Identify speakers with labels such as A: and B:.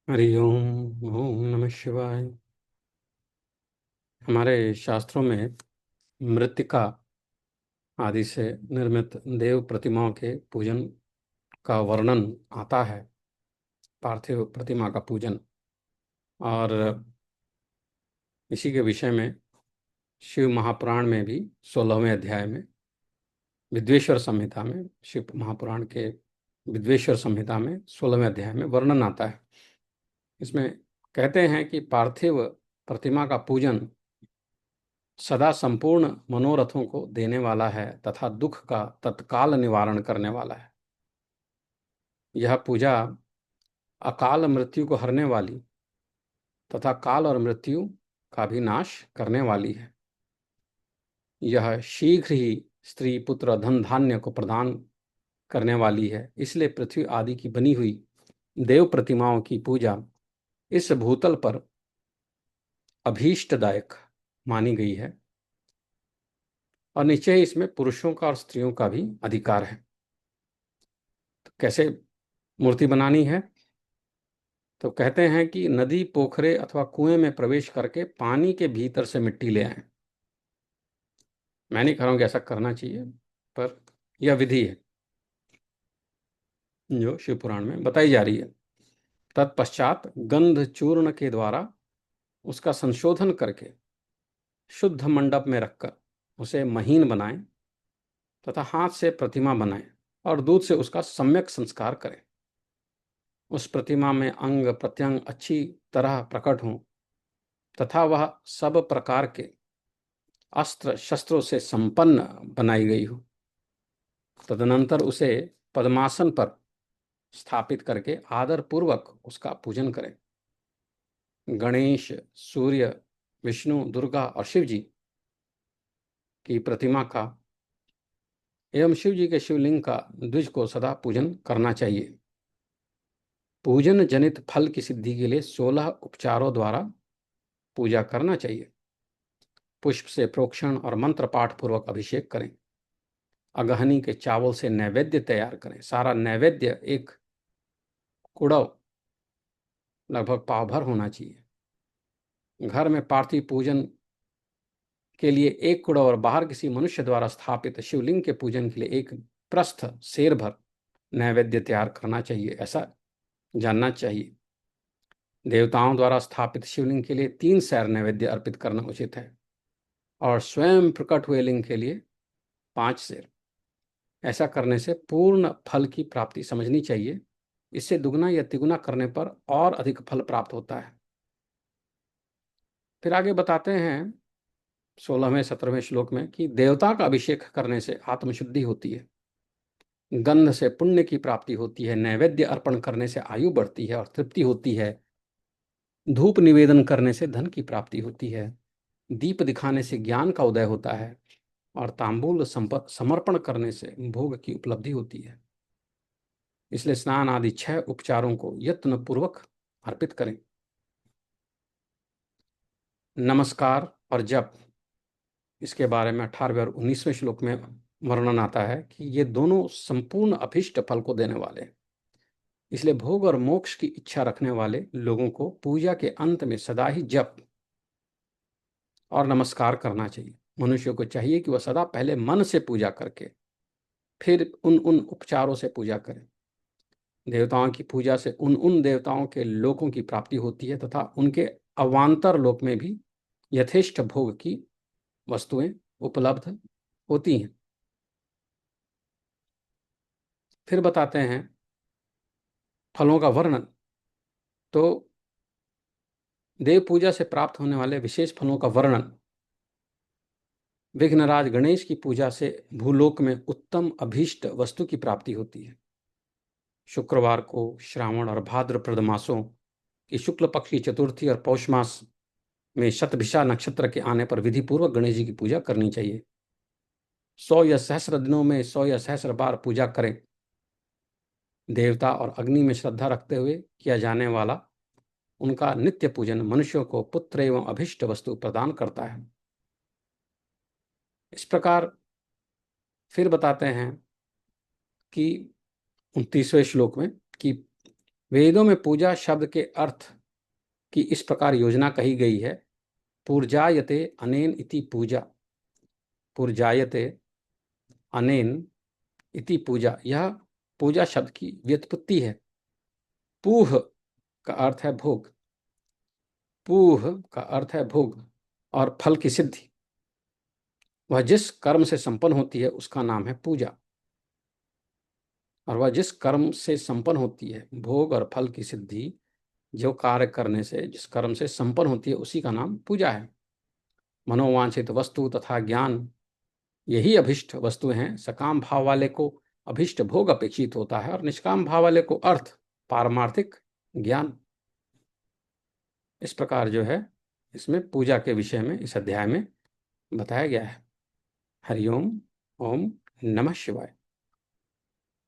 A: हरि ओम। ओम नमः शिवाय। हमारे शास्त्रों में मृत्तिका आदि से निर्मित देव प्रतिमाओं के पूजन का वर्णन आता है। पार्थिव प्रतिमा का पूजन, और इसी के विषय में शिव महापुराण में भी 16वें अध्याय में विद्वेश्वर संहिता में, शिव महापुराण के विद्वेश्वर संहिता में 16वें अध्याय में वर्णन आता है। इसमें कहते हैं कि पार्थिव प्रतिमा का पूजन सदा संपूर्ण मनोरथों को देने वाला है तथा दुख का तत्काल निवारण करने वाला है। यह पूजा अकाल मृत्यु को हरने वाली तथा काल और मृत्यु का भी नाश करने वाली है। यह शीघ्र ही स्त्री पुत्र धन धान्य को प्रदान करने वाली है। इसलिए पृथ्वी आदि की बनी हुई देव प्रतिमाओं की पूजा इस भूतल पर अभीष्टदायक मानी गई है, और निश्चय ही इसमें पुरुषों का और स्त्रियों का भी अधिकार है। तो कैसे मूर्ति बनानी है? तो कहते हैं कि नदी, पोखरे अथवा कुएं में प्रवेश करके पानी के भीतर से मिट्टी ले आए। मैं नहीं कह रहा हूं कि ऐसा करना चाहिए, पर यह विधि है जो शिव पुराण में बताई जा रही है। तत्पश्चात गंध चूर्ण के द्वारा उसका संशोधन करके शुद्ध मंडप में रखकर उसे महीन बनाएं तथा हाथ से प्रतिमा बनाएं और दूध से उसका सम्यक संस्कार करें। उस प्रतिमा में अंग प्रत्यंग अच्छी तरह प्रकट हों तथा वह सब प्रकार के अस्त्र शस्त्रों से संपन्न बनाई गई हो। तदनंतर उसे पद्मासन पर स्थापित करके आदर पूर्वक उसका पूजन करें। गणेश, सूर्य, विष्णु, दुर्गा और शिव जी की प्रतिमा का एवं शिव जी के शिवलिंग का द्विज को सदा पूजन करना चाहिए। पूजन जनित फल की सिद्धि के लिए 16 उपचारों द्वारा पूजा करना चाहिए। पुष्प से प्रोक्षण और मंत्र पाठ पूर्वक अभिषेक करें। अगहनी के चावल से नैवेद्य तैयार करें। सारा नैवेद्य एक कुड़व लगभग पाव भर होना चाहिए। घर में पार्थिव पूजन के लिए एक कुड़व और बाहर किसी मनुष्य द्वारा स्थापित शिवलिंग के पूजन के लिए एक प्रस्थ सेर भर नैवेद्य तैयार करना चाहिए, ऐसा जानना चाहिए। देवताओं द्वारा स्थापित शिवलिंग के लिए 3 सैर नैवेद्य अर्पित करना उचित है, और स्वयं प्रकट हुए लिंग के लिए 5 सेर। ऐसा करने से पूर्ण फल की प्राप्ति समझनी चाहिए। इससे दुगना या तिगुना करने पर और अधिक फल प्राप्त होता है। फिर आगे बताते हैं 16वें 17वें श्लोक में कि देवता का अभिषेक करने से आत्मशुद्धि होती है, गंध से पुण्य की प्राप्ति होती है, नैवेद्य अर्पण करने से आयु बढ़ती है और तृप्ति होती है, धूप निवेदन करने से धन की प्राप्ति होती है, दीप दिखाने से ज्ञान का उदय होता है, और तांबूल समर्पण करने से भोग की उपलब्धि होती है। इसलिए स्नान आदि 6 उपचारों को यत्न पूर्वक अर्पित करें। नमस्कार और जप, इसके बारे में 18वें और 19वें श्लोक में वर्णन आता है कि ये दोनों संपूर्ण अभीष्ट फल को देने वाले हैं। इसलिए भोग और मोक्ष की इच्छा रखने वाले लोगों को पूजा के अंत में सदा ही जप और नमस्कार करना चाहिए। मनुष्य को चाहिए कि वह सदा पहले मन से पूजा करके फिर उन उन उपचारों से पूजा करें। देवताओं की पूजा से उन उन देवताओं के लोकों की प्राप्ति होती है तथा उनके अवान्तर लोक में भी यथेष्ट भोग की वस्तुएं उपलब्ध होती हैं। फिर बताते हैं फलों का वर्णन। तो देव पूजा से प्राप्त होने वाले विशेष फलों का वर्णन। विघ्नराज गणेश की पूजा से भूलोक में उत्तम अभीष्ट वस्तु की प्राप्ति होती है। शुक्रवार को श्रावण और भाद्रपद मासों की शुक्ल पक्ष की चतुर्थी और पौष मास में शतभिषा नक्षत्र के आने पर विधि पूर्वक गणेश जी की पूजा करनी चाहिए। 100 या सहस्र दिनों में 100 या सहस्र बार पूजा करें। देवता और अग्नि में श्रद्धा रखते हुए किया जाने वाला उनका नित्य पूजन मनुष्यों को पुत्र एवं अभिष्ट वस्तु प्रदान करता है। इस प्रकार फिर बताते हैं कि 29वें श्लोक में कि वेदों में पूजा शब्द के अर्थ की इस प्रकार योजना कही गई है। पूर्जायते अनेन इति पूजा। पूर्जायते अनेन इति पूजा, यह पूजा शब्द की व्युत्पत्ति है। पूह का अर्थ है भोग, पूह का अर्थ है भोग और फल की सिद्धि। वह जिस कर्म से संपन्न होती है उसका नाम है पूजा, और वह जिस कर्म से संपन्न होती है, भोग और फल की सिद्धि, जो कार्य करने से जिस कर्म से संपन्न होती है उसी का नाम पूजा है। मनोवांछित वस्तु तथा ज्ञान, यही अभिष्ट वस्तुएं हैं। सकाम भाव वाले को अभिष्ट भोग अपेक्षित होता है और निष्काम भाव वाले को अर्थ, पारमार्थिक ज्ञान। इस प्रकार जो है इसमें पूजा के विषय में इस अध्याय में बताया गया है। हरिओम। ओम नमः शिवाय।